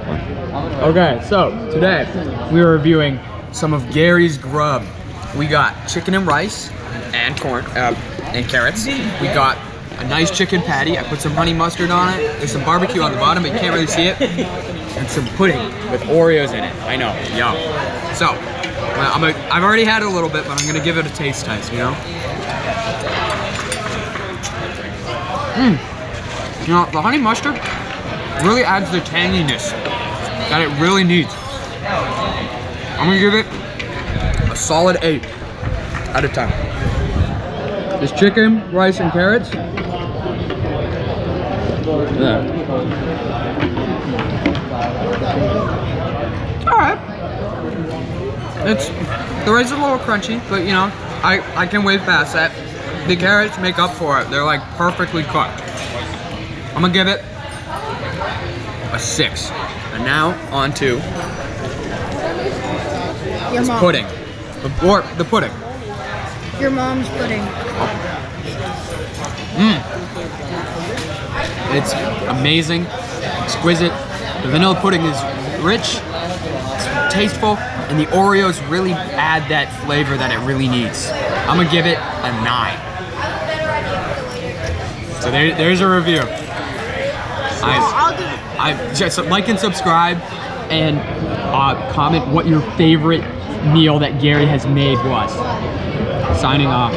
Okay, so today we are reviewing some of Gary's Grub. We got chicken and rice and corn and carrots. We got a nice chicken patty. I put some honey mustard on it. There's some barbecue on the bottom, but you can't really see it. And some pudding with Oreos in it. I know, yum. So, I've already had it a little bit, but I'm gonna give it a taste test, you know? You know, the honey mustard really adds the tanginess that it really needs. I'm gonna give it a solid 8 out of 10. This chicken, rice, and carrots. Yeah. Alright. The rice is a little crunchy, but you know, I can wave past that. The carrots make up for it. They're like perfectly cooked. I'm gonna give it a 6. And now on to this pudding. The pudding. Your mom's pudding. It's amazing, exquisite. The vanilla pudding is rich, it's tasteful, and the Oreos really add that flavor that it really needs. I'm gonna give it a 9. So there's a review. Just like and subscribe, and comment what your favorite meal that Gary has made was. Signing off.